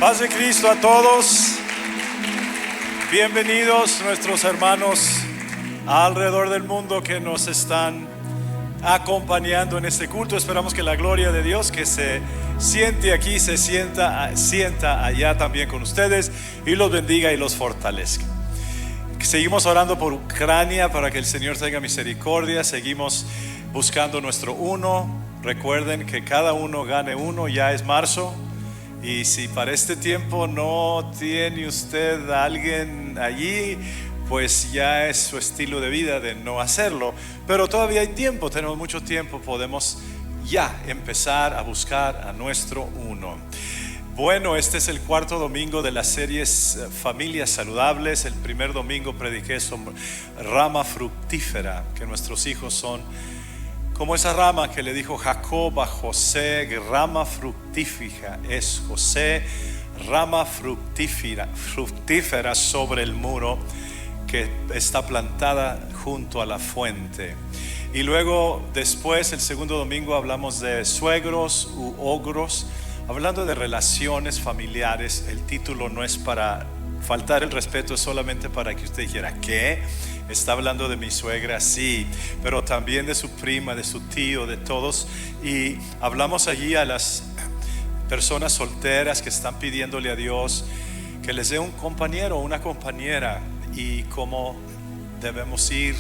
Paz de Cristo a todos. Bienvenidos nuestros hermanos alrededor del mundo que nos están acompañando en este culto. Esperamos que la gloria de Dios que se siente aquí se sienta allá también con ustedes y los bendiga y los fortalezca. Seguimos orando por Ucrania para que el Señor tenga misericordia. Seguimos buscando nuestro uno. Recuerden que cada uno gane uno. Ya es marzo. Y si para este tiempo no tiene usted a alguien allí, pues ya es su estilo de vida de no hacerlo. Pero todavía hay tiempo, tenemos mucho tiempo, podemos ya empezar a buscar a nuestro uno. Bueno, este es el cuarto domingo de las series Familias Saludables. El primer domingo prediqué sobre rama fructífera, que nuestros hijos son como esa rama que le dijo Jacob a José, rama fructífera es José, rama fructífera sobre el muro que está plantada junto a la fuente. Y luego después, el segundo domingo, hablamos de suegros u ogros, hablando de relaciones familiares. El título no es para faltar el respeto, es solamente para que usted dijera, ¿qué? Está hablando de mi suegra, sí, pero también de su prima, de su tío, de todos. Y hablamos allí a las personas solteras que están pidiéndole a Dios que les dé un compañero o una compañera, y cómo debemos ir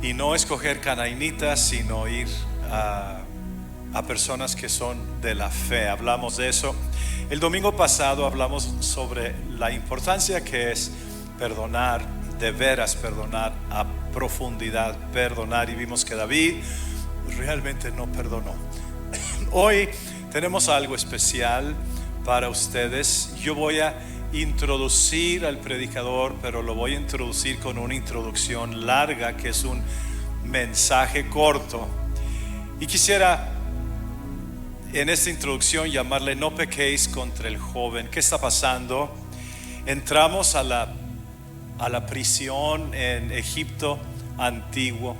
y no escoger canaanitas, sino ir a personas que son de la fe. Hablamos de eso. El domingo pasado hablamos sobre la importancia que es perdonar, de veras perdonar, a profundidad perdonar, y vimos que David realmente no perdonó. Hoy tenemos algo especial para ustedes. Yo voy a introducir al predicador, pero lo voy a introducir con una introducción larga, que es un mensaje corto, y quisiera en esta introducción llamarle no pequéis contra el joven. ¿Qué está pasando? Entramos a la prisión en Egipto antiguo.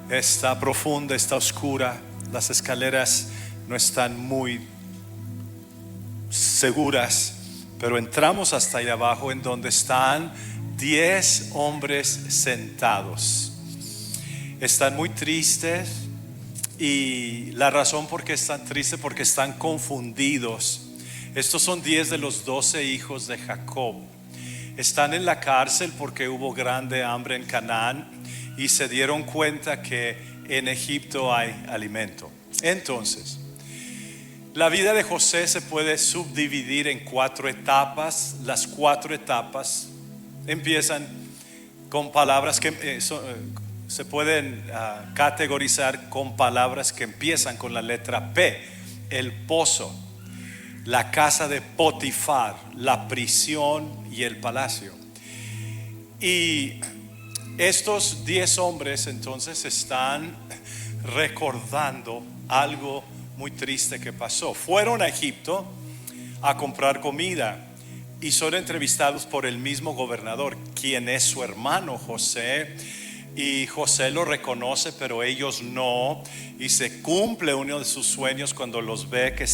Está profunda, está oscura, las escaleras no están muy seguras, pero entramos hasta allá abajo, en donde están 10 hombres sentados. Están muy tristes, y la razón por qué están tristes, porque están confundidos. Estos son 10 de los 12 hijos de Jacob. Están en la cárcel porque hubo grande hambre en Canaán y se dieron cuenta que en Egipto hay alimento. Entonces, la vida de José se puede subdividir en 4 etapas. Las 4 etapas empiezan con palabras que se pueden categorizar con palabras que empiezan con la letra P: el pozo, la casa de Potifar, la prisión y el palacio. Y estos 10 hombres entonces están recordando algo muy triste que pasó. Fueron a Egipto a comprar comida y son entrevistados por el mismo gobernador, quien es su hermano José. Y José lo reconoce, pero ellos no, y se cumple uno de sus sueños cuando los ve que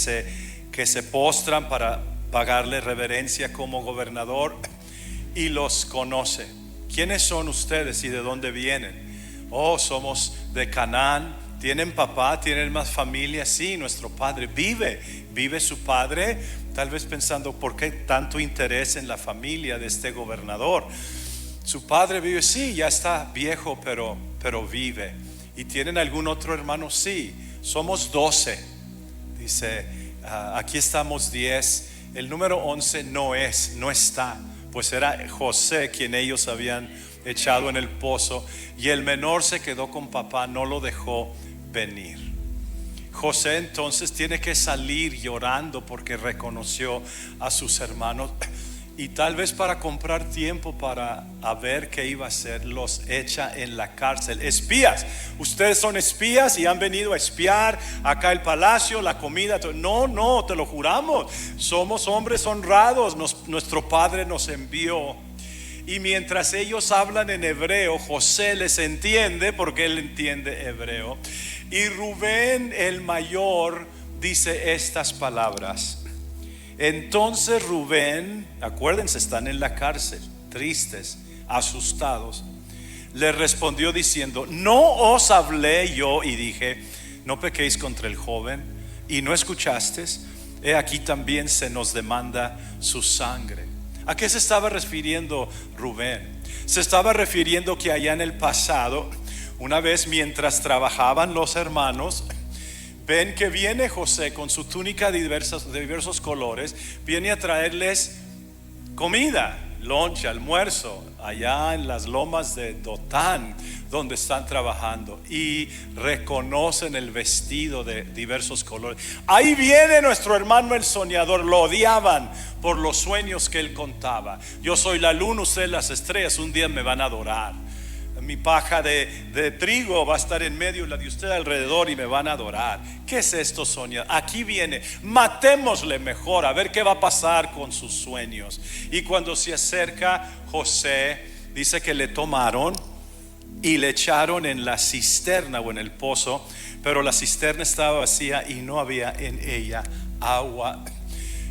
se postran para pagarle reverencia como gobernador, y los conoce. ¿Quiénes son ustedes y de dónde vienen? Oh, somos de Canaán. ¿Tienen papá? ¿Tienen más familia? Sí, nuestro padre vive su padre. Tal vez pensando, ¿por qué tanto interés en la familia de este gobernador? Su padre vive, sí, ya está viejo, pero vive. ¿Y tienen algún otro hermano? Sí, somos 12. Dice, aquí estamos 10. El número 11 no está, pues era José quien ellos habían echado en el pozo, y el menor se quedó con papá, no lo dejó venir. José entonces tiene que salir llorando porque reconoció a sus hermanos, y tal vez para comprar tiempo para ver qué iba a hacer, los echa en la cárcel. Espías, ustedes son espías y han venido a espiar acá el palacio, la comida. No, te lo juramos, somos hombres honrados, nuestro padre nos envió. Y mientras ellos hablan en hebreo, José les entiende porque él entiende hebreo. Y Rubén el mayor dice estas palabras: Entonces Rubén, acuérdense, están en la cárcel, tristes, asustados, le respondió diciendo: ¿no os hablé yo y dije, no pequéis contra el joven? Y no escuchasteis. He aquí también se nos demanda su sangre. ¿A qué se estaba refiriendo Rubén? Se estaba refiriendo que allá en el pasado, una vez mientras trabajaban los hermanos, ven que viene José con su túnica de diversos colores, viene a traerles comida, lonche, almuerzo, allá en las lomas de Dotán, donde están trabajando, y reconocen el vestido de diversos colores. Ahí viene nuestro hermano el soñador. Lo odiaban por los sueños que él contaba. Yo soy la luna, ustedes las estrellas, un día me van a adorar. Mi paja de trigo va a estar en medio, la de usted alrededor, y me van a adorar. ¿Qué es esto, soñador? Aquí viene, matémosle mejor, a ver qué va a pasar con sus sueños. Y cuando se acerca José, dice que le tomaron y le echaron en la cisterna o en el pozo, pero la cisterna estaba vacía y no había en ella agua.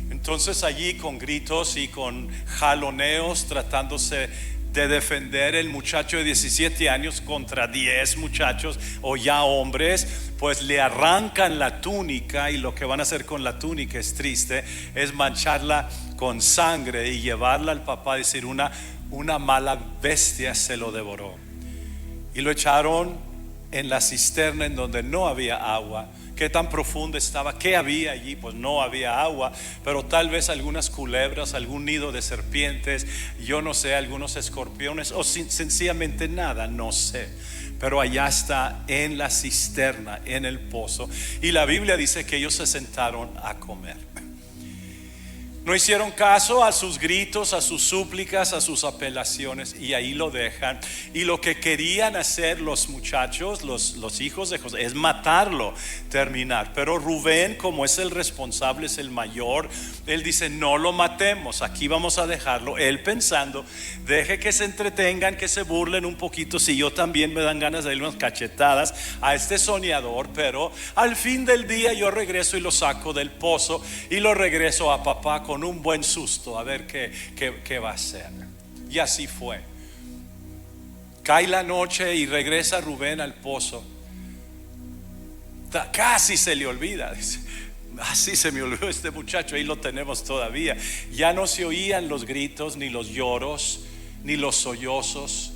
Entonces allí, con gritos y con jaloneos, tratándose de defender, el muchacho de 17 años contra 10 muchachos o ya hombres, pues le arrancan la túnica, y lo que van a hacer con la túnica es triste, es mancharla con sangre y llevarla al papá, decir una mala bestia se lo devoró. Y lo echaron en la cisterna en donde no había agua. ¿Qué tan profunda estaba? ¿Qué había allí? Pues no había agua, pero tal vez algunas culebras, algún nido de serpientes, yo no sé, algunos escorpiones, o sencillamente nada, no sé. Pero allá está, en la cisterna, en el pozo. Y la Biblia dice que ellos se sentaron a comer. No hicieron caso a sus gritos, a sus súplicas, a sus apelaciones, y ahí lo dejan. Y lo que querían hacer los muchachos, los hijos de José, es matarlo, terminar. Pero Rubén, como es el responsable, es el mayor, él dice: no lo matemos, aquí vamos a dejarlo. Él pensando, deje que se entretengan, que se burlen un poquito, si yo también me dan ganas de darle unas cachetadas a este soñador, pero al fin del día yo regreso y lo saco del pozo y lo regreso a papá con un buen susto, a ver qué va a hacer. Y así fue. Cae la noche y regresa Rubén al pozo. Casi se le olvida, dice: así se me olvidó este muchacho. Ahí lo tenemos todavía. Ya no se oían los gritos, ni los lloros, ni los sollozos.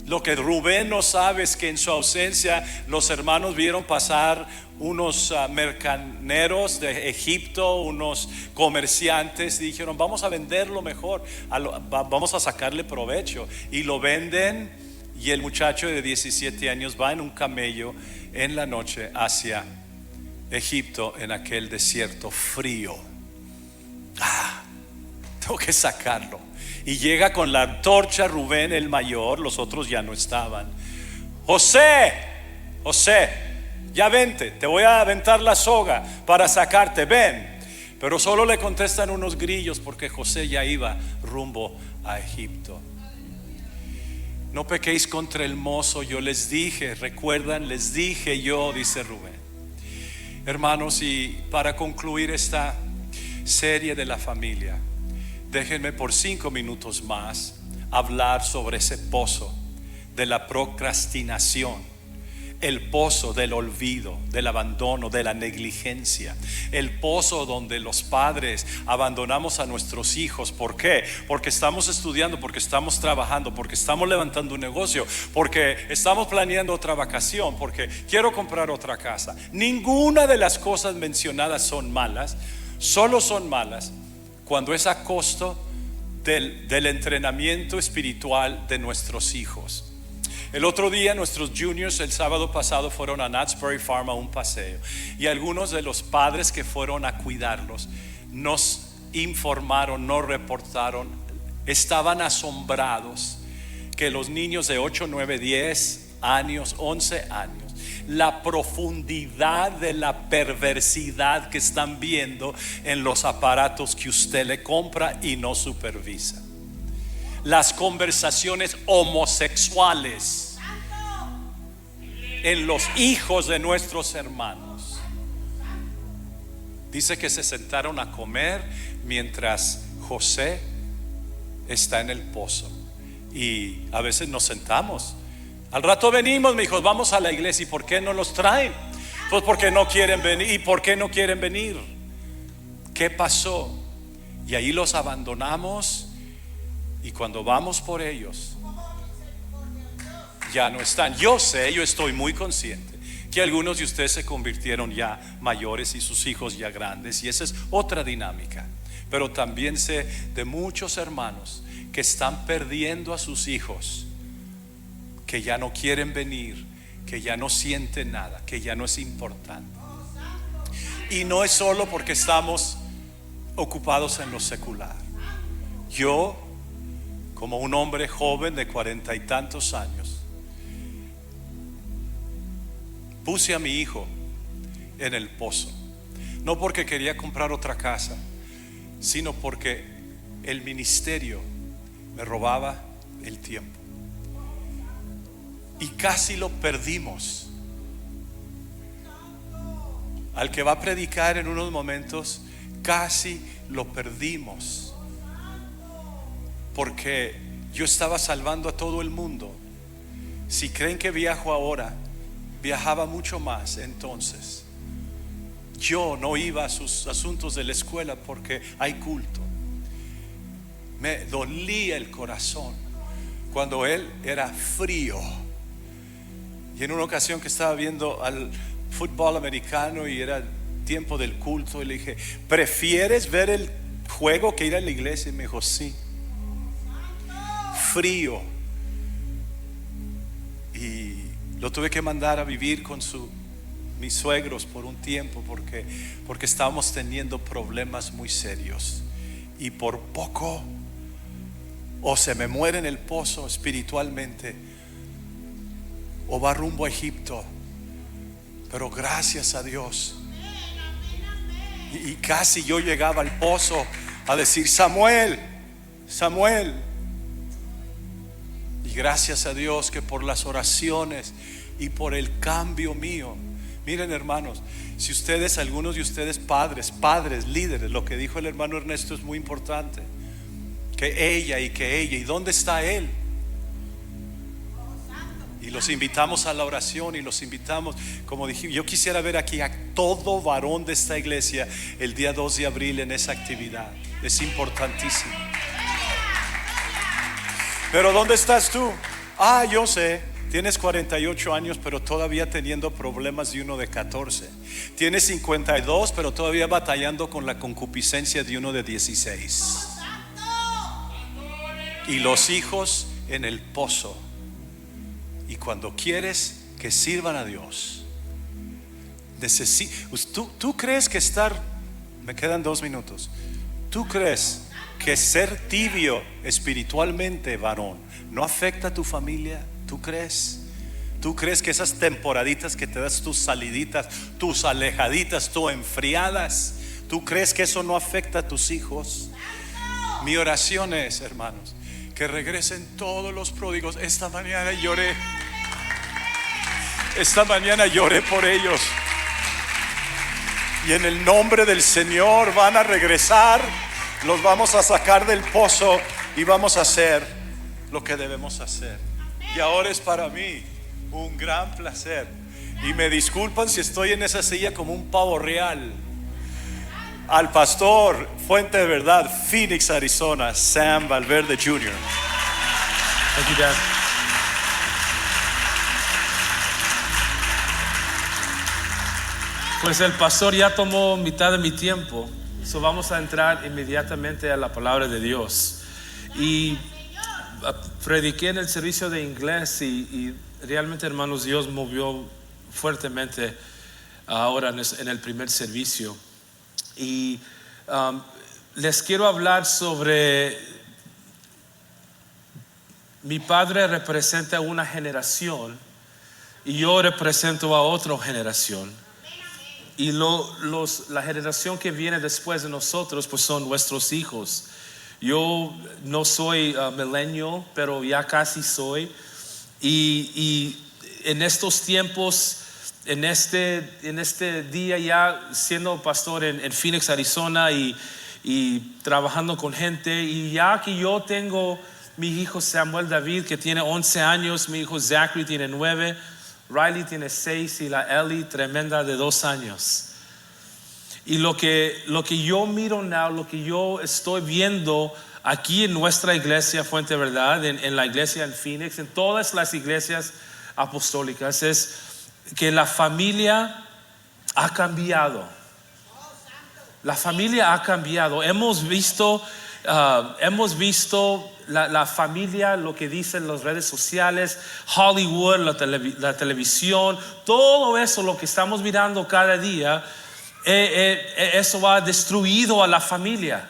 Lo que Rubén no sabe es que en su ausencia los hermanos vieron pasar unos mercaderes de Egipto, unos comerciantes, y dijeron: vamos a venderlo mejor, vamos a sacarle provecho. Y lo venden, y el muchacho de 17 años va en un camello en la noche hacia Egipto, en aquel desierto frío. Tengo que sacarlo. Y llega con la antorcha Rubén el mayor, los otros ya no estaban. José, ya vente, te voy a aventar la soga para sacarte, ven. Pero solo le contestan unos grillos, porque José ya iba rumbo a Egipto. No pequéis contra el mozo, yo les dije, recuerdan, les dije yo, dice Rubén. Hermanos, y para concluir esta serie de la familia, déjenme por 5 minutos más hablar sobre ese pozo de la procrastinación, el pozo del olvido, del abandono, de la negligencia, el pozo donde los padres abandonamos a nuestros hijos. ¿Por qué? Porque estamos estudiando, porque estamos trabajando, porque estamos levantando un negocio, porque estamos planeando otra vacación, porque quiero comprar otra casa. Ninguna de las cosas mencionadas son malas, solo son malas cuando es a costo del entrenamiento espiritual de nuestros hijos. El otro día nuestros juniors, el sábado pasado, fueron a Knott's Berry Farm a un paseo, y algunos de los padres que fueron a cuidarlos nos informaron, nos reportaron, estaban asombrados que los niños de 8, 9, 10 años, 11 años, la profundidad de la perversidad que están viendo en los aparatos que usted le compra y no supervisa. Las conversaciones homosexuales en los hijos de nuestros hermanos. Dice que se sentaron a comer mientras José está en el pozo. Y a veces nos sentamos. Al rato venimos, mis hijos, vamos a la iglesia. ¿Y por qué no los traen? Pues porque no quieren venir. ¿Y por qué no quieren venir? ¿Qué pasó? Y ahí los abandonamos. Y cuando vamos por ellos, ya no están. Yo sé, yo estoy muy consciente que algunos de ustedes se convirtieron ya mayores y sus hijos ya grandes, y esa es otra dinámica. Pero también sé de muchos hermanos que están perdiendo a sus hijos, que ya no quieren venir, que ya no sienten nada, que ya no es importante. Y no es solo porque estamos ocupados en lo secular. Yo, como un hombre joven de 40 y tantos años, puse a mi hijo en el pozo, no porque quería comprar otra casa, sino porque el ministerio me robaba el tiempo y casi lo perdimos. Al que va a predicar en unos momentos, casi lo perdimos porque yo estaba salvando a todo el mundo. Si creen que viajo ahora, viajaba mucho más entonces. Yo no iba a sus asuntos de la escuela porque hay culto. Me dolía el corazón cuando él era frío. Y en una ocasión que estaba viendo al fútbol americano y era tiempo del culto, y le dije: ¿prefieres ver el juego que ir a la iglesia? Y me dijo: sí. Frío. Y lo tuve que mandar a vivir con mis suegros por un tiempo porque estábamos teniendo problemas muy serios. Y por poco o se me muere en el pozo espiritualmente, o va rumbo a Egipto. Pero gracias a Dios, y casi yo llegaba al pozo a decir: Samuel, Samuel. Y gracias a Dios que por las oraciones y por el cambio mío. Miren, hermanos, si ustedes, algunos de ustedes padres, líderes, lo que dijo el hermano Ernesto es muy importante. Que ella, y ¿dónde está él? Y los invitamos a la oración y los invitamos, como dije, yo quisiera ver aquí a todo varón de esta iglesia el día 2 de abril en esa actividad. Es importantísimo. Pero ¿dónde estás tú? Yo sé, tienes 48 años, pero todavía teniendo problemas de uno de 14. Tienes 52, pero todavía batallando con la concupiscencia de uno de 16. Y los hijos en el pozo. Y cuando quieres que sirvan a Dios, ¿tú crees que me quedan 2 minutos? ¿Tú crees que ser tibio espiritualmente, varón, no afecta a tu familia? ¿Tú crees? ¿Tú crees que esas temporaditas que te das, tus saliditas, tus alejaditas, tus enfriadas, tú crees que eso no afecta a tus hijos? Mi oración es, hermanos, que regresen todos los pródigos. Esta mañana lloré por ellos. Y en el nombre del Señor van a regresar. Los vamos a sacar del pozo y vamos a hacer lo que debemos hacer. Y ahora es para mí un gran placer. Y me disculpan si estoy en esa silla como un pavo real. Al pastor Fuente de Verdad, Phoenix, Arizona, Sam Valverde Jr. Thank you, Dad. Pues el pastor ya tomó mitad de mi tiempo, so vamos a entrar inmediatamente a la palabra de Dios. Y prediqué en el servicio de inglés y realmente, hermanos, Dios movió fuertemente ahora en el primer servicio. Y les quiero hablar sobre mi padre representa una generación y yo represento a otra generación. Y la generación que viene después de nosotros pues son nuestros hijos. Yo no soy millennial, pero ya casi soy. Y en estos tiempos en este día ya siendo pastor en Phoenix, Arizona y trabajando con gente, y ya que yo tengo mi hijo Samuel David que tiene 11 años, mi hijo Zachary tiene 9, Riley tiene 6 y la Ellie tremenda de 2 años. Y lo que yo miro now, lo que yo estoy viendo aquí en nuestra iglesia Fuente de Verdad, en la iglesia en Phoenix, en todas las iglesias apostólicas, es que la familia ha cambiado. La familia ha cambiado. Hemos visto la familia, lo que dicen las redes sociales, Hollywood, la televisión, todo eso, lo que estamos mirando cada día, eso ha destruido a la familia.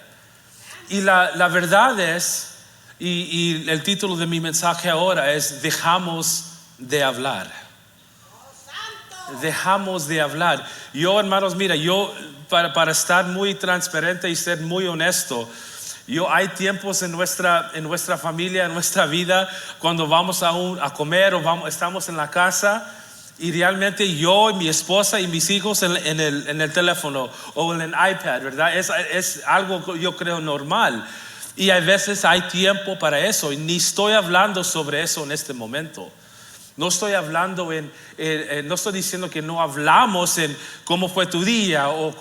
Y la verdad es, y el título de mi mensaje ahora es: dejamos de hablar. Dejamos de hablar. Yo, hermanos, mira, yo para estar muy transparente y ser muy honesto, hay tiempos en nuestra familia, en nuestra vida, cuando vamos a comer o estamos en la casa, y realmente yo y mi esposa y mis hijos en el teléfono o en el iPad, ¿verdad? Es algo, yo creo, normal. Y a veces hay tiempo para eso, y ni estoy hablando sobre eso en este momento. No estoy hablando no estoy diciendo que no hablamos en cómo fue tu día o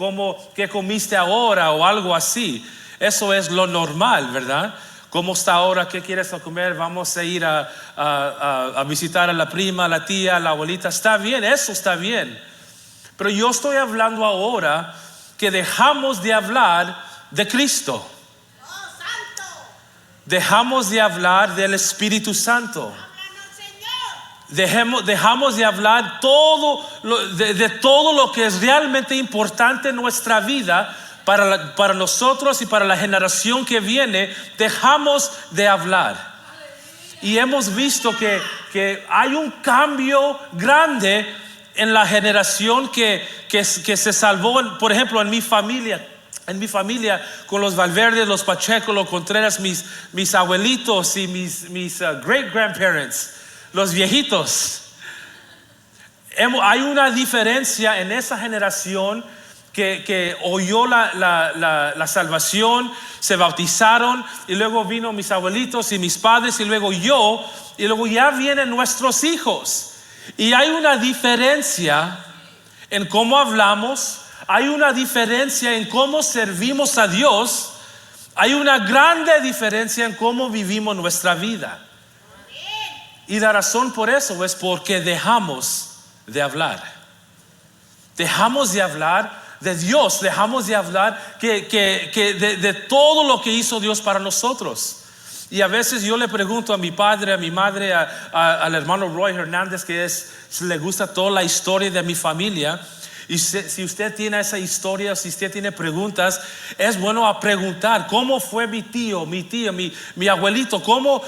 qué comiste ahora o algo así. Eso es lo normal, ¿verdad? ¿Cómo está ahora? ¿Qué quieres comer? Vamos a ir a visitar a la prima, a la tía, a la abuelita. Está bien, eso está bien. Pero yo estoy hablando ahora que dejamos de hablar de Cristo. Dejamos de hablar del Espíritu Santo. Dejamos de hablar de todo lo que es realmente importante en nuestra vida para nosotros y para la generación que viene. Dejamos de hablar. Y hemos visto que hay un cambio grande en la generación que se salvó. Por ejemplo, en mi familia, con los Valverde, los Pacheco, los Contreras, mis abuelitos y mis great grandparents, los viejitos. Hay una diferencia en esa generación que oyó la salvación, se bautizaron, y luego vino mis abuelitos y mis padres, y luego yo, y luego ya vienen nuestros hijos. Y hay una diferencia en cómo hablamos, hay una diferencia en cómo servimos a Dios, hay una grande diferencia en cómo vivimos nuestra vida. Y la razón por eso es porque dejamos de hablar. Dejamos de hablar de Dios, dejamos de hablar de todo lo que hizo Dios para nosotros. Y a veces yo le pregunto a mi padre, a mi madre, al hermano Roy Hernández, si le gusta toda la historia de mi familia. Y si usted tiene esa historia, si usted tiene preguntas, es bueno a preguntar: ¿cómo fue mi tío, mi abuelito? ¿Cómo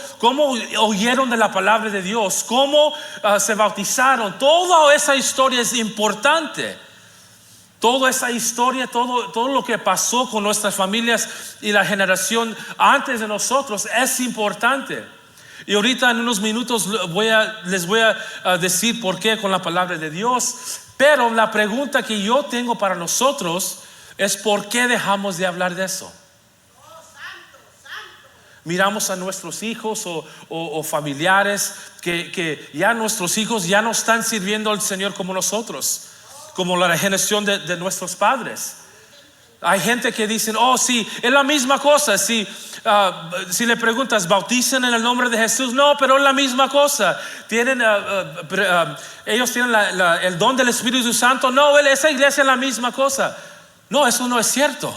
oyeron de la palabra de Dios? ¿Cómo se bautizaron? Toda esa historia es importante. Toda esa historia, todo lo que pasó con nuestras familias y la generación antes de nosotros es importante. Y ahorita en unos minutos les voy a decir por qué con la palabra de Dios. Pero la pregunta que yo tengo para nosotros es: ¿por qué dejamos de hablar de eso? Miramos a nuestros hijos o familiares que ya nuestros hijos ya no están sirviendo al Señor como nosotros, como la generación de nuestros padres. Hay gente que dicen: oh sí, es la misma cosa. Si le preguntas, ¿bautizan en el nombre de Jesús? No, pero es la misma cosa. Ellos tienen el don del Espíritu Santo. No, esa iglesia es la misma cosa. No, eso no es cierto.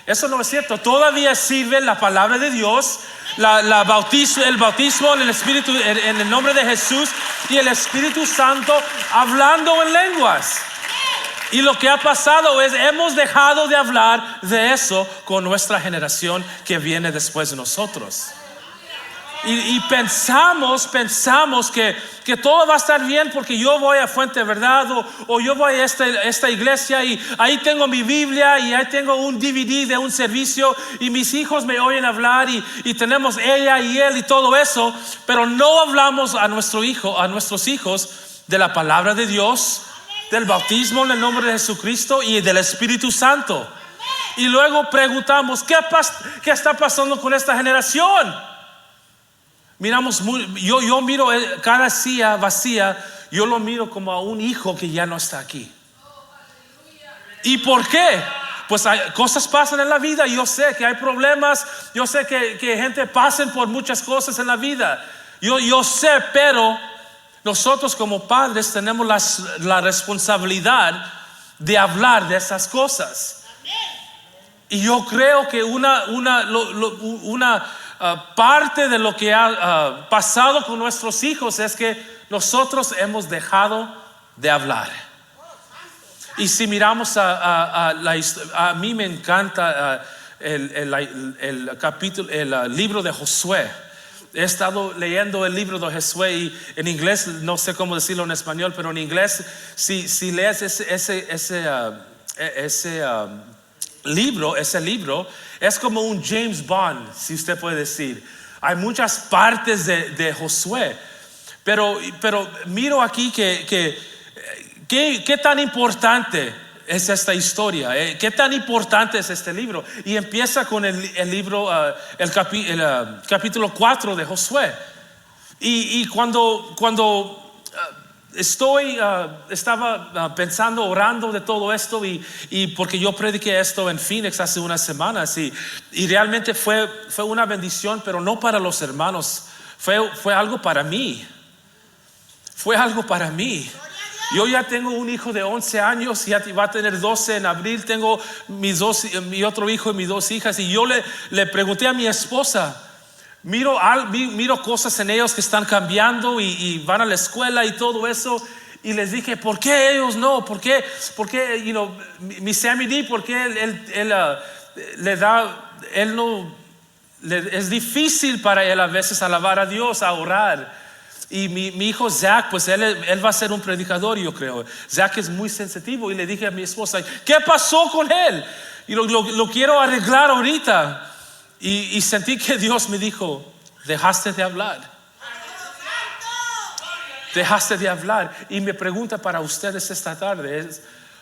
Eso no es cierto. Todavía sirve la palabra de Dios, el bautismo en el Espíritu, en el nombre de Jesús, y el Espíritu Santo hablando en lenguas. Y lo que ha pasado es: hemos dejado de hablar de eso con nuestra generación que viene después de nosotros. Y pensamos que todo va a estar bien porque yo voy a Fuente de Verdad o yo voy a esta iglesia y ahí tengo mi Biblia y ahí tengo un DVD de un servicio y mis hijos me oyen hablar y tenemos ella y él y todo eso, pero no hablamos a nuestros hijos de la palabra de Dios, del bautismo en el nombre de Jesucristo y del Espíritu Santo. Y luego preguntamos, ¿qué está pasando con esta generación? Miramos, yo miro cada silla vacía, yo lo miro como a un hijo que ya no está aquí. ¿Y por qué? Pues cosas pasan en la vida. Yo sé que hay problemas, yo sé que gente pasen por muchas cosas en la vida. Yo sé, pero nosotros como padres tenemos la responsabilidad de hablar de esas cosas. Y yo creo que una parte de lo que ha pasado con nuestros hijos es que nosotros hemos dejado de hablar. Y si miramos a mí me encanta el capítulo, el libro de Josué. He estado leyendo el libro de Josué y en inglés, no sé cómo decirlo en español, pero en inglés, si lees ese libro es como un James Bond, si usted puede decir. Hay muchas partes de Josué, pero miro aquí que qué tan importante es esta historia, qué tan importante es este libro. Y empieza con el libro, el capítulo 4 de Josué. Y cuando estaba pensando, orando de todo esto y porque yo prediqué esto en Phoenix hace unas semanas y realmente fue una bendición, pero no para los hermanos, fue algo para mí. Fue algo para mí. Yo ya tengo un hijo de 11 años, ya va a tener 12 en abril. Tengo mi otro hijo y mis 2 hijas. Y yo le pregunté a mi esposa, miro cosas en ellos que están cambiando y van a la escuela y todo eso. Y les dije, ¿por qué ellos no? ¿Por qué mi Sammy D, por qué es difícil para él a veces alabar a Dios, a orar? Y mi hijo Zach, pues él va a ser un predicador, yo creo. Zach es muy sensitivo y le dije a mi esposa, ¿qué pasó con él? Y lo quiero arreglar ahorita. Y sentí que Dios me dijo, dejaste de hablar. Dejaste de hablar. Y mi pregunta para ustedes esta tarde es,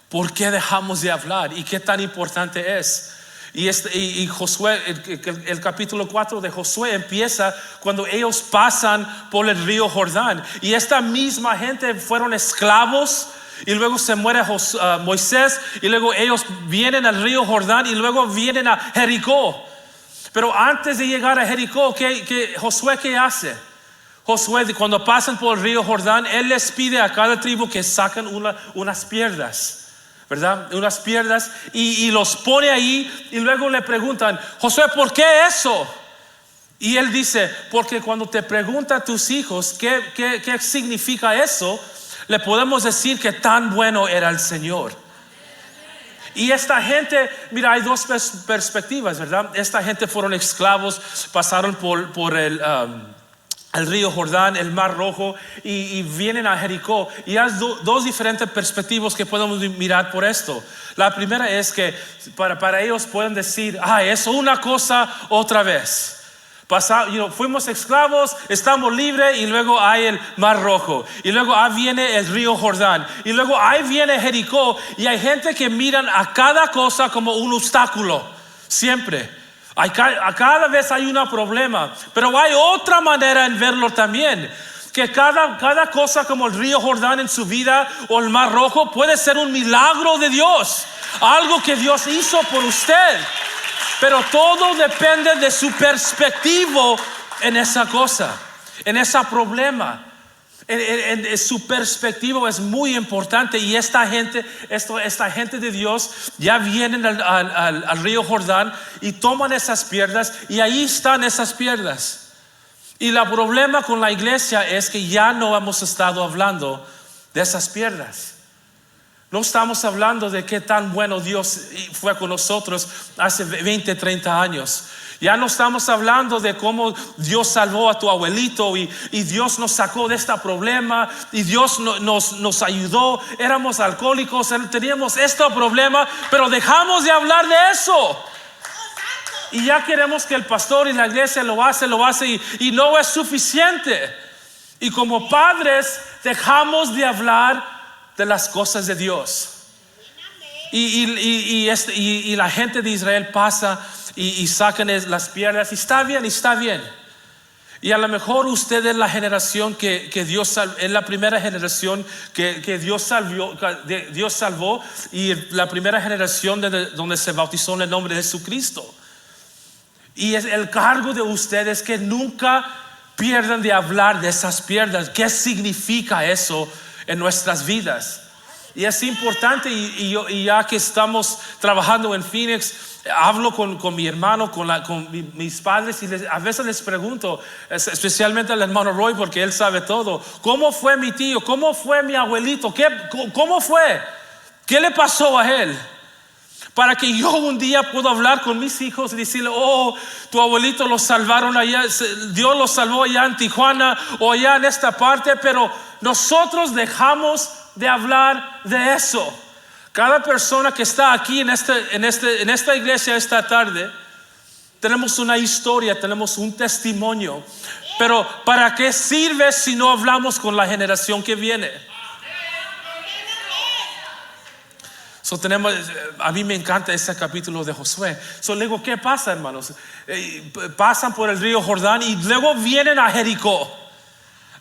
¿por qué dejamos de hablar? ¿Y qué tan importante es? Y Josué, el capítulo 4 de Josué empieza cuando ellos pasan por el río Jordán. Y esta misma gente fueron esclavos. Y luego se muere Moisés. Y luego ellos vienen al río Jordán. Y luego vienen a Jericó. Pero antes de llegar a Jericó, Josué ¿qué hace? Josué, cuando pasan por el río Jordán, él les pide a cada tribu que saquen unas piedras, ¿verdad? Unas piedras y los pone ahí. Y luego le preguntan, Josué, ¿por qué eso? Y él dice, porque cuando te preguntan a tus hijos qué significa eso, le podemos decir que tan bueno era el Señor. Y esta gente, mira, hay 2 perspectivas, ¿verdad? Esta gente fueron esclavos, pasaron por el río Jordán, el Mar Rojo y vienen a Jericó. Y hay 2 diferentes perspectivas que podemos mirar por esto. La primera es que para ellos pueden decir, eso una cosa otra vez. Fuimos esclavos, estamos libres y luego hay el Mar Rojo y luego viene el río Jordán y luego ahí viene Jericó. Y hay gente que miran a cada cosa como un obstáculo, siempre. Cada vez hay un problema, pero hay otra manera en verlo también, que cada cosa como el río Jordán en su vida o el Mar Rojo puede ser un milagro de Dios, algo que Dios hizo por usted. Pero todo depende de su perspectiva en esa cosa, en ese problema. Su perspectiva es muy importante. Y esta gente de Dios ya vienen al río Jordán y toman esas piedras y ahí están esas piedras. Y el problema con la iglesia es que ya no hemos estado hablando de esas piedras. No estamos hablando de qué tan bueno Dios fue con nosotros hace 20, 30 años. Ya no estamos hablando de cómo Dios salvó a tu abuelito y Dios nos sacó de este problema y Dios nos ayudó. Éramos alcohólicos, teníamos este problema, pero dejamos de hablar de eso. Y ya queremos que el pastor y la iglesia lo hace y no es suficiente. Y como padres dejamos de hablar de las cosas de Dios. Y la gente de Israel pasa y sacan las piedras y está bien. Y a lo mejor usted es la generación que Dios salvó, es la primera generación que Dios salvó, y la primera generación donde se bautizó en el nombre de Jesucristo. Y es el cargo de ustedes que nunca pierdan de hablar de esas piedras. ¿Qué significa eso en nuestras vidas? Y es importante, y ya que estamos trabajando en Phoenix, hablo con mi hermano, con mis padres, y a veces les pregunto, especialmente al hermano Roy, porque él sabe todo. ¿Cómo fue mi tío? ¿Cómo fue mi abuelito? ¿Cómo fue? ¿Qué le pasó a él? Para que yo un día pueda hablar con mis hijos y decirle, oh, tu abuelito lo salvaron allá, Dios lo salvó allá en Tijuana o allá en esta parte, pero nosotros dejamos de hablar de eso. Cada persona que está aquí en esta iglesia esta tarde, tenemos una historia, tenemos un testimonio. Pero ¿para qué sirve si no hablamos con la generación que viene? A mí me encanta ese capítulo de Josué. Luego, ¿qué pasa, hermanos? Pasan por el río Jordán y luego vienen a Jericó.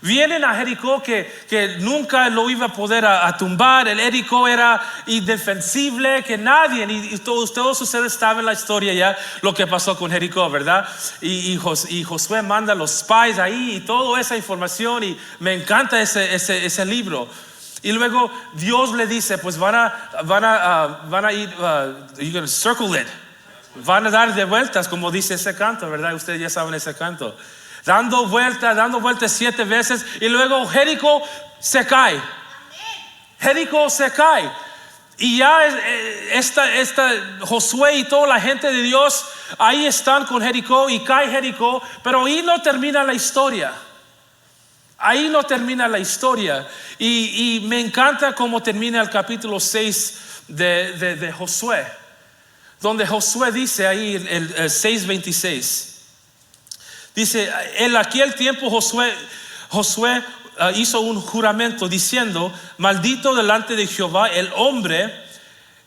Vienen a Jericó que nunca lo iba a poder a tumbar. El Jericó era indefensible, que nadie, y todos ustedes saben la historia ya, lo que pasó con Jericó, ¿verdad? Y Josué manda los spies ahí y toda esa información, y me encanta ese libro. Y luego Dios le dice, pues van a ir, you're gonna circle it. Van a dar de vueltas, como dice ese canto, ¿verdad? Ustedes ya saben ese canto. Dando vueltas 7 veces, y luego Jericó se cae. Jericó se cae. Y ya Josué y toda la gente de Dios ahí están con Jericó, y cae Jericó, pero ahí no termina la historia. Ahí no termina la historia. Y me encanta cómo termina el capítulo 6 de Josué, donde Josué dice ahí, el 6:26, dice, en aquel tiempo Josué hizo un juramento diciendo, maldito delante de Jehová el hombre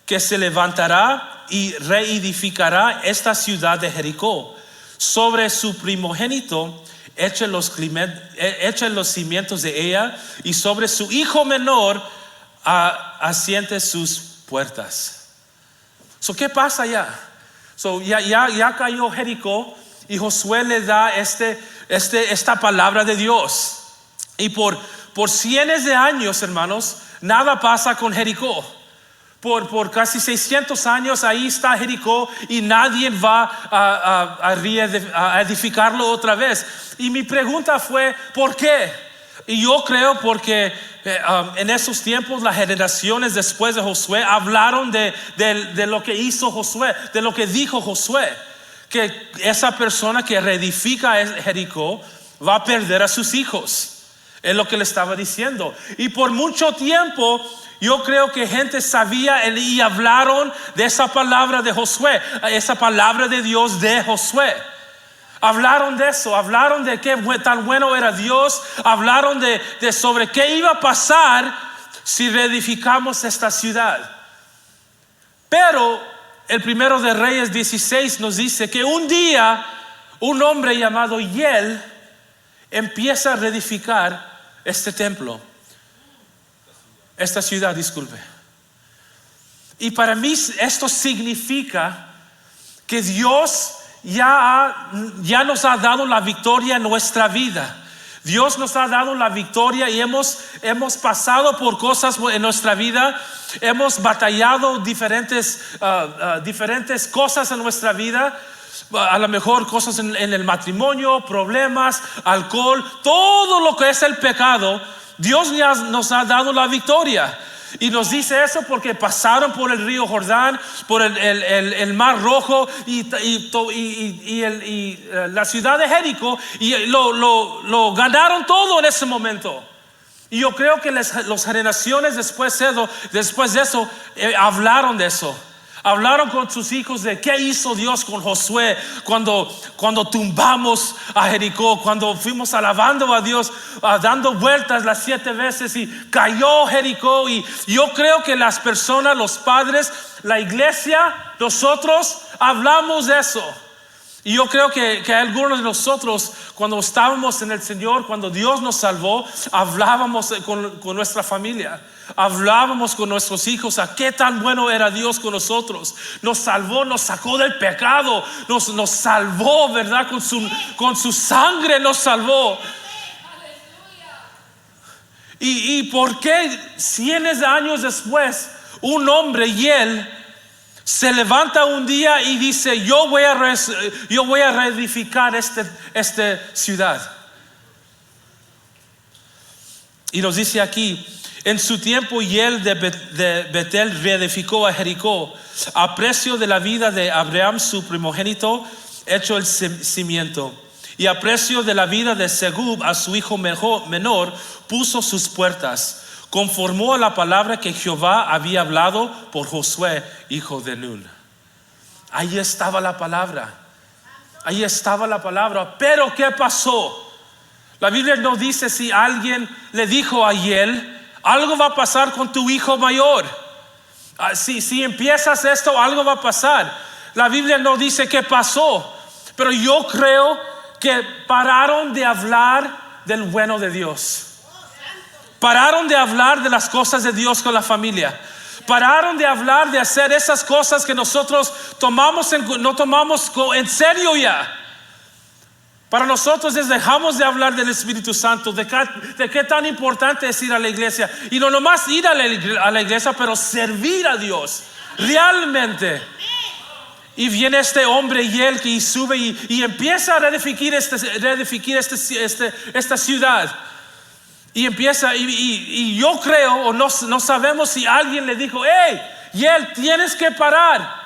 que se levantará y reedificará esta ciudad de Jericó. Sobre su primogénito eche los cimientos de ella, y sobre su hijo menor asiente sus puertas. ¿Qué pasa ya? Ya cayó Jericó, y Josué le da esta palabra de Dios. Y por cientos de años, hermanos, nada pasa con Jericó. Por casi 600 años ahí está Jericó, y nadie va a edificarlo otra vez. Y mi pregunta fue, ¿por qué? Y yo creo porque en esos tiempos las generaciones después de Josué hablaron de lo que hizo Josué, de lo que dijo Josué, que esa persona que reedifica Jericó va a perder a sus hijos. Es lo que le estaba diciendo. Y por mucho tiempo yo creo que gente sabía y hablaron de esa palabra de Josué, esa palabra de Dios de Josué. Hablaron de eso, hablaron de qué tan bueno era Dios, hablaron de sobre qué iba a pasar si reedificamos esta ciudad. Pero el primero de Reyes 16 nos dice que un día un hombre llamado Hiel empieza a reedificar este templo. Esta ciudad, disculpe. Y para mí esto significa que Dios ya nos ha dado la victoria en nuestra vida. Dios nos ha dado la victoria, y hemos pasado por cosas en nuestra vida. Hemos batallado diferentes cosas en nuestra vida. A lo mejor cosas en el matrimonio, problemas, alcohol, todo lo que es el pecado. Dios ya nos ha dado la victoria, y nos dice eso porque pasaron por el río Jordán, por el mar Rojo, y la ciudad de Jericó, y lo ganaron todo en ese momento. Y yo creo que las generaciones después de eso hablaron de eso. Hablaron con sus hijos de qué hizo Dios con Josué cuando tumbamos a Jericó, cuando fuimos alabando a Dios, dando vueltas las 7 veces y cayó Jericó. Y yo creo que las personas, los padres, la iglesia, nosotros hablamos de eso. Y yo creo que algunos de nosotros, cuando estábamos en el Señor, cuando Dios nos salvó, hablábamos con nuestra familia, hablábamos con nuestros hijos a qué tan bueno era Dios con nosotros. Nos salvó, nos sacó del pecado, nos salvó, ¿verdad? Con su sangre nos salvó. ¿Y por qué 100 años después un hombre, y él se levanta un día y dice: yo voy a reedificar esta ciudad? Y nos dice aquí: en su tiempo Hiel de Betel reedificó a Jericó a precio de la vida de Abraham su primogénito, hecho el cimiento, y a precio de la vida de Segub a su hijo menor puso sus puertas. Conformó a la palabra que Jehová había hablado por Josué, hijo de Nun. Ahí estaba la palabra. Ahí estaba la palabra. Pero ¿qué pasó? La Biblia no dice si alguien le dijo a Hiel: algo va a pasar con tu hijo mayor. Si empiezas esto, algo va a pasar. La Biblia no dice qué pasó. Pero yo creo que pararon de hablar del bueno de Dios. Pararon de hablar de las cosas de Dios con la familia. Pararon de hablar de hacer esas cosas que nosotros no tomamos en serio ya. Para nosotros dejamos de hablar del Espíritu Santo, de qué tan importante es ir a la iglesia. Y no nomás ir a la iglesia, pero servir a Dios realmente. Y viene este hombre y él que sube y empieza a reedificar esta ciudad. Y empieza, y yo creo, o no sabemos si alguien le dijo: hey, Hiel, tienes que parar.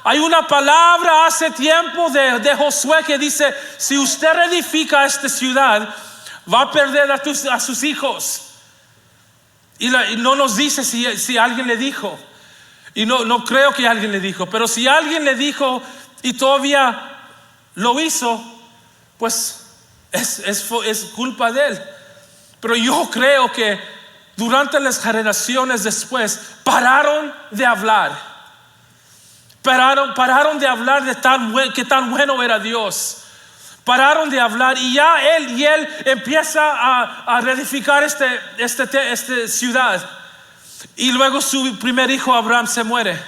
Hay una palabra hace tiempo de Josué que dice: si usted reedifica esta ciudad, va a perder a sus hijos. Y no nos dice si alguien le dijo. Y no creo que alguien le dijo. Pero si alguien le dijo y todavía lo hizo, pues es culpa de él. Pero yo creo que durante las generaciones después pararon de hablar. Pararon de hablar de qué tan bueno era Dios. Pararon de hablar y ya él empieza a reedificar esta ciudad. Y luego su primer hijo Abraham se muere.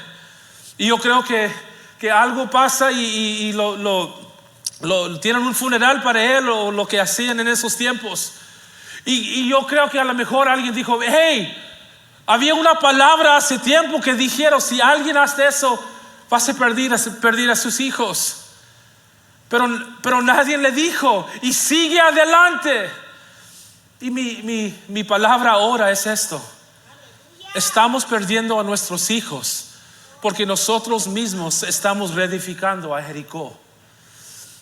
Y yo creo que algo pasa y tienen un funeral para él, o lo que hacían en esos tiempos. Y yo creo que a lo mejor alguien dijo: hey, había una palabra hace tiempo que dijeron: si alguien hace eso, vas a perder a sus hijos. Pero nadie le dijo y sigue adelante. Y mi palabra ahora es esto: estamos perdiendo a nuestros hijos porque nosotros mismos estamos reedificando a Jericó.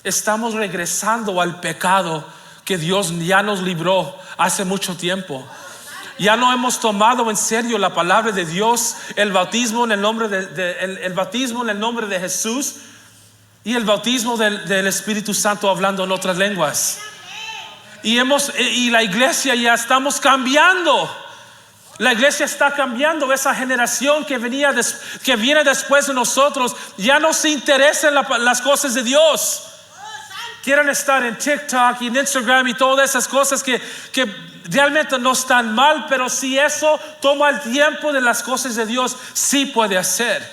Estamos regresando al pecado que Dios ya nos libró hace mucho tiempo. Ya no hemos tomado en serio la palabra de Dios, el bautismo en el nombre el bautismo en el nombre de Jesús y el bautismo del Espíritu Santo hablando en otras lenguas. Y la iglesia ya estamos cambiando. La iglesia está cambiando. Esa generación que viene después de nosotros ya no se interesa en las cosas de Dios. Quieren estar en TikTok y en Instagram y todas esas cosas que realmente no están mal, pero si eso toma el tiempo de las cosas de Dios, sí puede hacer.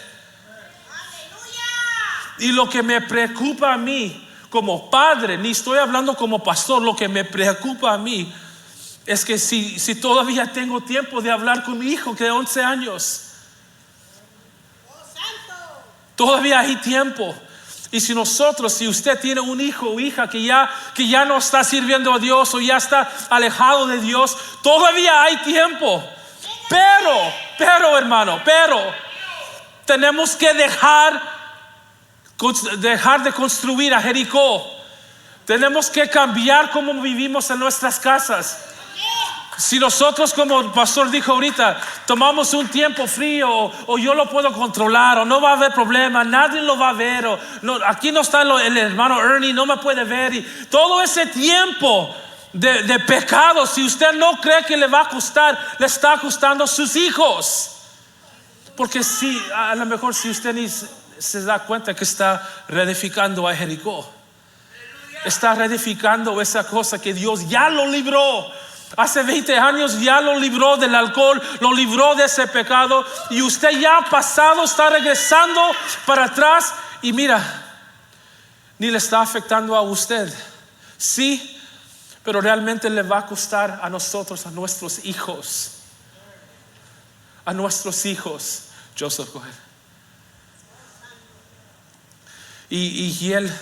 Y lo que me preocupa a mí como padre, ni estoy hablando como pastor, lo que me preocupa a mí es que si todavía tengo tiempo de hablar con mi hijo que de 11 años, todavía hay tiempo. Y si usted tiene un hijo o hija que ya no está sirviendo a Dios o ya está alejado de Dios, todavía hay tiempo. Pero hermano, tenemos que dejar de construir a Jericó. Tenemos que cambiar cómo vivimos en nuestras casas. Si nosotros, como el pastor dijo ahorita, tomamos un tiempo frío, o yo lo puedo controlar, o no va a haber problema, nadie lo va a ver, o no, aquí no está el hermano Ernie, no me puede ver, y todo ese tiempo de pecado, si usted no cree que le va a costar, le está costando a sus hijos. Porque si a lo mejor si usted ni se da cuenta que está reedificando a Jericó, está reedificando esa cosa que Dios ya lo libró. Hace 20 años ya lo libró del alcohol, lo libró de ese pecado, y usted ya ha pasado, está regresando para atrás, y mira, ni le está afectando a usted. Sí, pero realmente le va a costar a nosotros, a nuestros hijos. A nuestros hijos. Joseph, go ahead. Y él,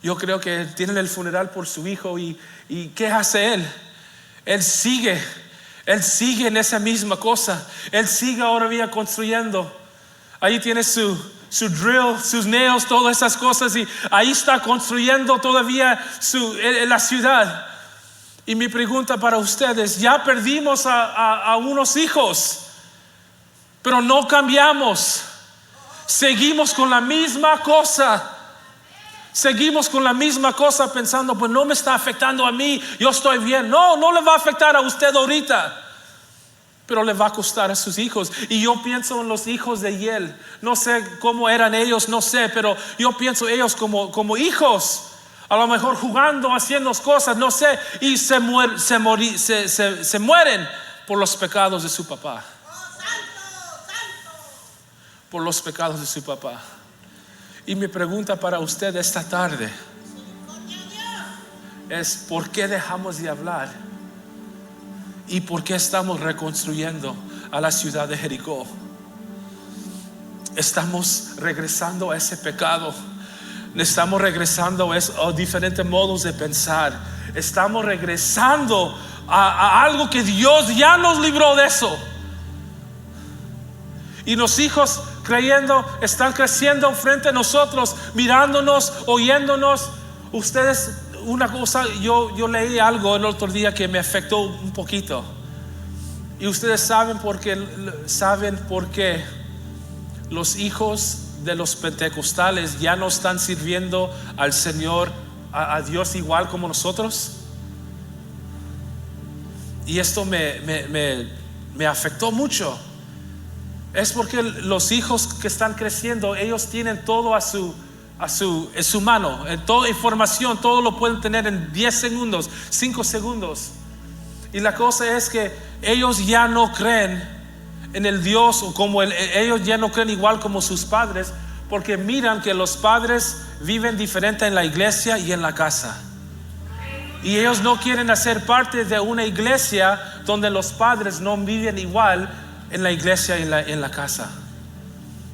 yo creo que tiene el funeral por su hijo, y ¿qué hace él? Él sigue en esa misma cosa. Él sigue ahora vía construyendo. Ahí tiene su drill, sus nails, todas esas cosas, y ahí está construyendo todavía la ciudad. Y mi pregunta para ustedes: ya perdimos a unos hijos, pero no cambiamos. Seguimos con la misma cosa. Seguimos con la misma cosa pensando, pues no me está afectando a mí, yo estoy bien. No le va a afectar a usted ahorita, pero le va a costar a sus hijos. Y yo pienso en los hijos de Yael. No sé cómo eran ellos, no sé, pero yo pienso ellos como hijos, a lo mejor jugando, haciendo cosas, no sé, y se mueren por los pecados de su papá. Por los pecados de su papá. Y mi pregunta para usted esta tarde es: ¿por qué dejamos de hablar? ¿Y por qué estamos reconstruyendo a la ciudad de Jericó? Estamos regresando a ese pecado. Estamos regresando a diferentes modos de pensar. Estamos regresando a algo que Dios ya nos libró de eso. Y los hijos están creciendo frente a nosotros, mirándonos, oyéndonos. Ustedes, una cosa, yo leí algo el otro día que me afectó un poquito. Y ustedes saben por qué los hijos de los pentecostales ya no están sirviendo al Señor, a Dios igual como nosotros. Y esto me afectó mucho. Es porque los hijos que están creciendo, ellos tienen todo en su mano, en toda información, todo lo pueden tener en 10 segundos, 5 segundos. Y la cosa es que ellos ya no creen en el Dios, o ellos ya no creen igual como sus padres, porque miran que los padres viven diferente en la iglesia y en la casa. Y ellos no quieren hacer parte de una iglesia donde los padres no viven igual en la iglesia y en la casa.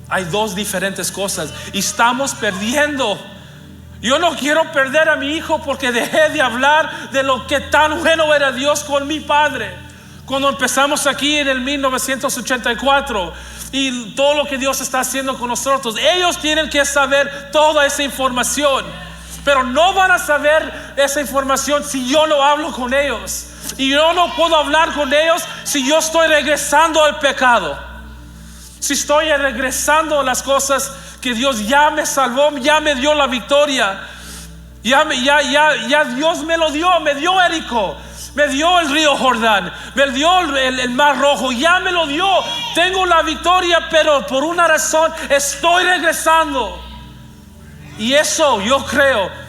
Hay dos diferentes cosas y estamos perdiendo. Yo no quiero perder a mi hijo porque dejé de hablar de lo que tan bueno era Dios con mi padre. Cuando empezamos aquí en el 1984 y todo lo que Dios está haciendo con nosotros, ellos tienen que saber toda esa información, pero no van a saber esa información si yo no hablo con ellos. Y yo no puedo hablar con ellos si yo estoy regresando al pecado, si estoy regresando a las cosas que Dios ya me salvó, ya me dio la victoria, ya Dios me lo dio, me dio Jericó, me dio el río Jordán, me dio el mar rojo, ya me lo dio, tengo la victoria, pero por una razón estoy regresando. Y eso yo creo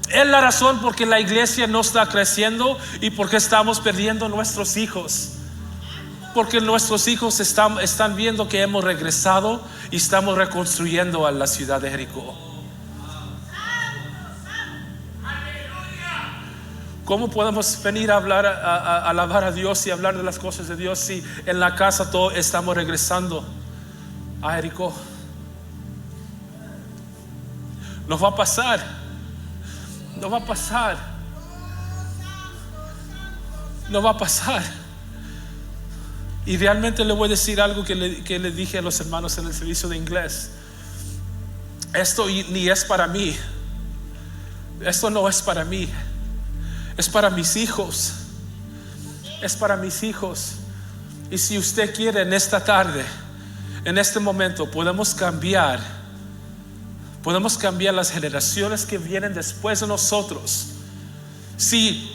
es la razón por qué la iglesia no está creciendo y por qué estamos perdiendo nuestros hijos. Porque nuestros hijos están viendo que hemos regresado y estamos reconstruyendo a la ciudad de Jericó. ¿Cómo podemos venir a hablar, a alabar a Dios y hablar de las cosas de Dios si en la casa todos estamos regresando a Jericó? No va a pasar. No va a pasar. No va a pasar. Y realmente le voy a decir algo que le dije a los hermanos en el servicio de inglés. Esto ni es para mí. Esto no es para mí. Es para mis hijos. es para mis hijos. Y si usted quiere, en esta tarde, en este momento, podemos cambiar las generaciones que vienen después de nosotros. Si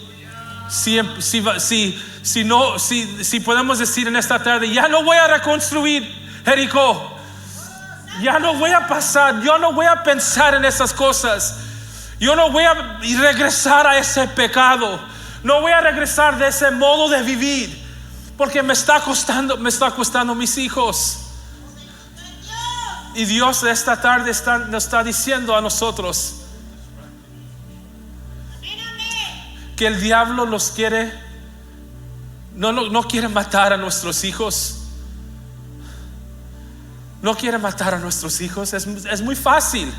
podemos decir en esta tarde, ya no voy a reconstruir Jericó, ya no voy a pasar, yo no voy a pensar en esas cosas, yo no voy a regresar a ese pecado, no voy a regresar de ese modo de vivir, porque me está costando mis hijos. Y Dios esta tarde nos está diciendo a nosotros que el diablo no quiere matar a nuestros hijos. No quiere matar a nuestros hijos. Es muy fácil.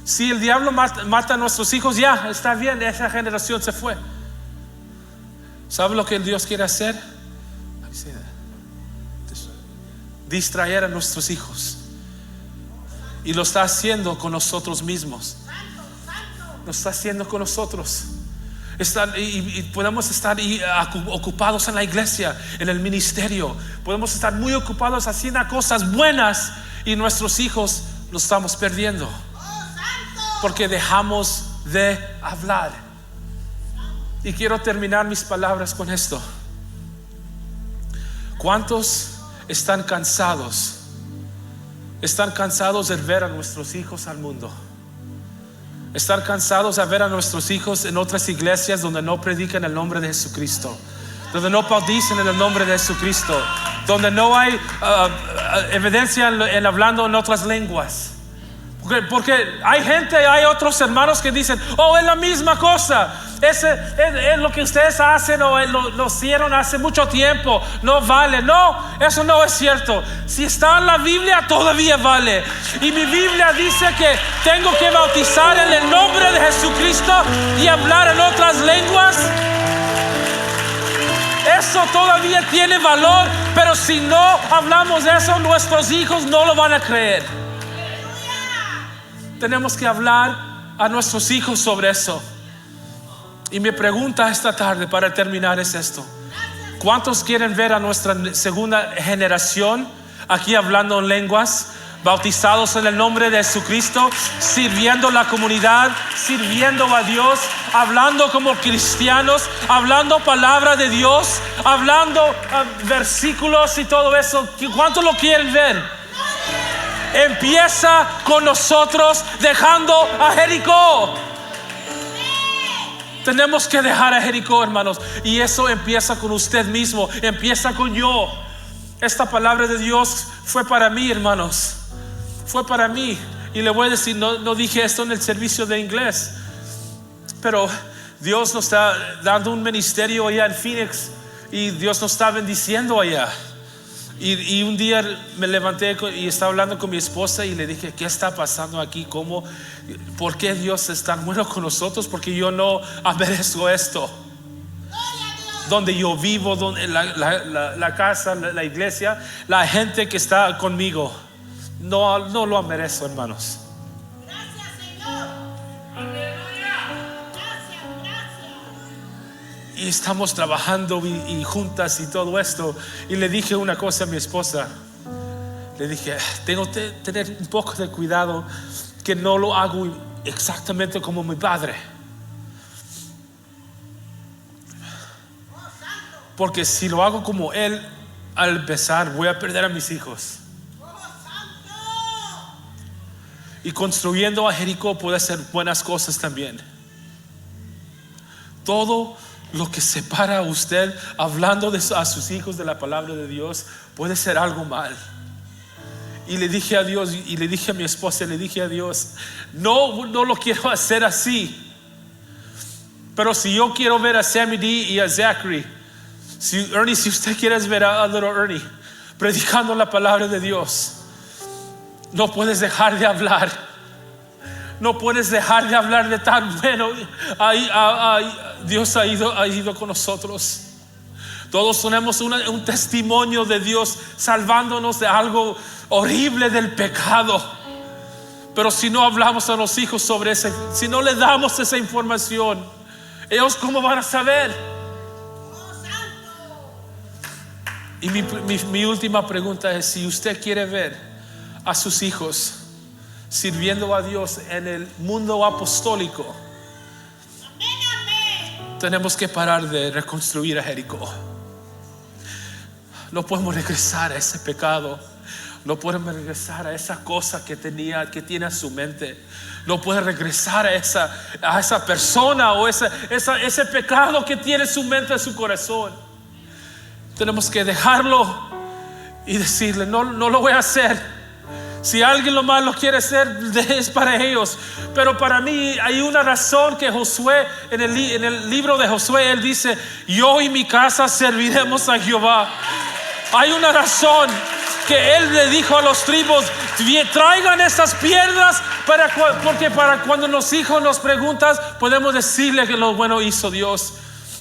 Si el diablo mata a nuestros hijos, ya está bien, esa generación se fue. ¿Sabe lo que Dios quiere hacer? Distraer a nuestros hijos. Y lo está haciendo con nosotros mismos. Lo está haciendo con nosotros. Y podemos estar ocupados en la iglesia, en el ministerio. Podemos estar muy ocupados haciendo cosas buenas, y nuestros hijos los estamos perdiendo porque dejamos de hablar. Y quiero terminar mis palabras con esto. ¿Cuántos están cansados? Están cansados de ver a nuestros hijos al mundo. Están cansados de ver a nuestros hijos en otras iglesias donde no predican el nombre de Jesucristo, donde no bautizan en el nombre de Jesucristo, donde no hay evidencia en hablando en otras lenguas. Porque hay otros hermanos que dicen, oh, es la misma cosa, es lo que ustedes hacen o lo hicieron hace mucho tiempo, no vale. No, eso no es cierto. Si está en la Biblia, todavía vale. Y mi Biblia dice que tengo que bautizar en el nombre de Jesucristo y hablar en otras lenguas. Eso todavía tiene valor, pero si no hablamos de eso, nuestros hijos no lo van a creer. Tenemos que hablar a nuestros hijos sobre eso. Y mi pregunta esta tarde para terminar es esto: ¿cuántos quieren ver a nuestra segunda generación aquí hablando en lenguas, bautizados en el nombre de Jesucristo, sirviendo la comunidad, sirviendo a Dios, hablando como cristianos, hablando palabra de Dios, hablando versículos y todo eso? ¿Cuántos lo quieren ver? Empieza con nosotros dejando a Jericó. Tenemos que dejar a Jericó, hermanos, y eso empieza con usted mismo, empieza con yo. Esta palabra de Dios fue para mí, hermanos, fue para mí. Y le voy a decir, no dije esto en el servicio de inglés, pero Dios nos está dando un ministerio allá en Phoenix, y Dios nos está bendiciendo allá. Y un día me levanté y estaba hablando con mi esposa y le dije, ¿qué está pasando aquí? ¿Por qué Dios es tan bueno con nosotros? Porque yo no merezco esto. Donde yo vivo, donde la casa, la iglesia, la gente que está conmigo, no lo merezco, hermanos. Y estamos trabajando y juntas y todo esto. Y le dije una cosa a mi esposa. Le dije, tengo que tener un poco de cuidado que no lo hago exactamente como mi padre. Porque si lo hago como él, al empezar voy a perder a mis hijos. Y construyendo a Jericó puede hacer buenas cosas también. Todo lo que separa a usted hablando a sus hijos de la palabra de Dios puede ser algo mal. Y le dije a Dios, y le dije a mi esposa, le dije a Dios, no lo quiero hacer así. Pero si yo quiero ver a Sammy D y a Zachary, Ernie, si usted quiere ver a little Ernie predicando la palabra de Dios, no puedes dejar de hablar. No puedes dejar de hablar de tan bueno. Dios ha ido con nosotros. Todos tenemos un testimonio de Dios salvándonos de algo horrible, del pecado. Pero si no hablamos a los hijos sobre eso, si no les damos esa información, ellos ¿cómo van a saber? Y mi última pregunta es, si usted quiere ver a sus hijos sirviendo a Dios en el mundo apostólico, tenemos que parar de reconstruir a Jericó. No podemos regresar a ese pecado. No podemos regresar a esa cosa que tiene a su mente. No puede regresar a esa persona o ese pecado que tiene en su mente, en su corazón. Tenemos que dejarlo y decirle, no lo voy a hacer. Si alguien lo más lo quiere hacer, es para ellos. Pero para mí hay una razón que Josué, en el libro de Josué, él dice: yo y mi casa serviremos a Jehová. Hay una razón que él le dijo a los tribus: traigan estas piedras porque para cuando los hijos nos preguntan, podemos decirle que lo bueno hizo Dios.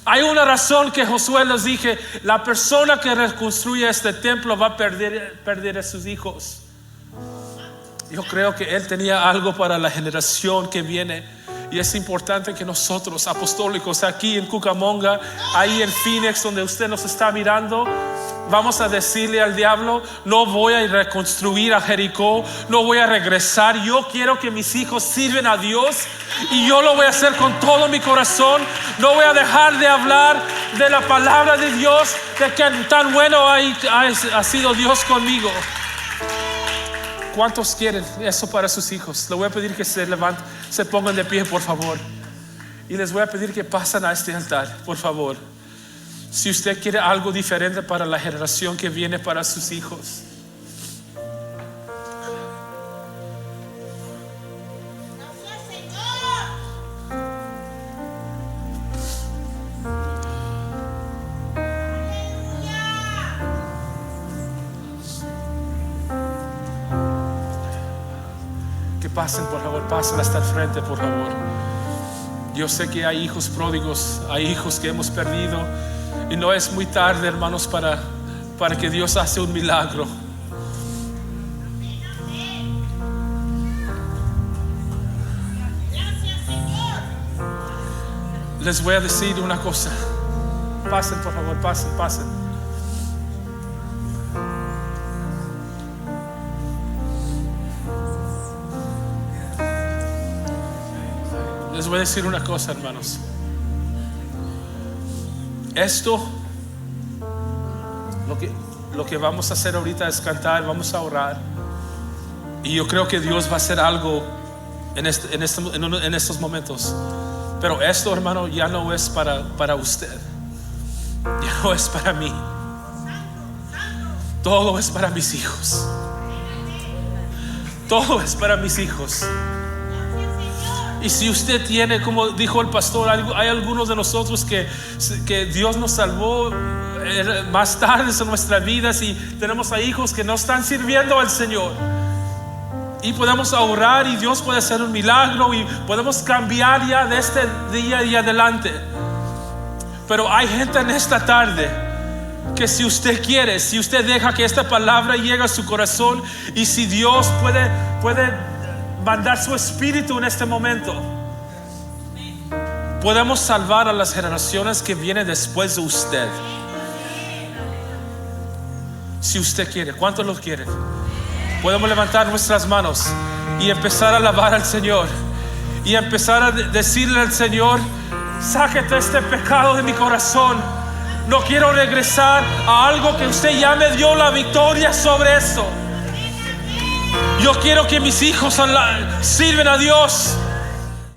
Hay una razón que Josué les dije: la persona que reconstruye este templo va a perder a sus hijos. Yo creo que él tenía algo para la generación que viene. Y es importante que nosotros, apostólicos, aquí en Cucamonga, ahí en Phoenix, donde usted nos está mirando, vamos a decirle al diablo: no voy a reconstruir a Jericó, no voy a regresar. Yo quiero que mis hijos sirven a Dios, y yo lo voy a hacer con todo mi corazón. No voy a dejar de hablar de la palabra de Dios, de que tan bueno ha sido Dios conmigo. ¿Cuántos quieren eso para sus hijos? Les voy a pedir que se levanten, se pongan de pie, por favor. Y les voy a pedir que pasen a este altar, por favor. Si usted quiere algo diferente para la generación que viene, para sus hijos. Pasen, por favor, pasen hasta el frente, por favor. Yo sé que hay hijos pródigos, hay hijos que hemos perdido, y no es muy tarde, hermanos, para que Dios hace un milagro. Les voy a decir una cosa. Pasen, por favor, pasen. Les voy a decir una cosa, hermanos. Esto, lo que vamos a hacer ahorita es cantar, vamos a orar. Y yo creo que Dios va a hacer algo en estos momentos. Pero esto, hermano, ya no es para usted. Ya no es para mí. Todo es para mis hijos. Todo es para mis hijos. Y si usted tiene, como dijo el pastor, hay algunos de nosotros que Dios nos salvó más tarde en nuestras vidas, y tenemos a hijos que no están sirviendo al Señor. Y podemos orar, y Dios puede hacer un milagro, y podemos cambiar ya de este día y adelante. Pero hay gente en esta tarde que, si usted quiere, si usted deja que esta palabra llegue a su corazón, y si Dios puede mandar su espíritu en este momento, podemos salvar a las generaciones que vienen después de usted. Si usted quiere, ¿cuántos lo quieren? Podemos levantar nuestras manos y empezar a alabar al Señor, y empezar a decirle al Señor: sáquete este pecado de mi corazón. No quiero regresar a algo que usted ya me dio la victoria sobre esto. Yo quiero que mis hijos sirven a Dios.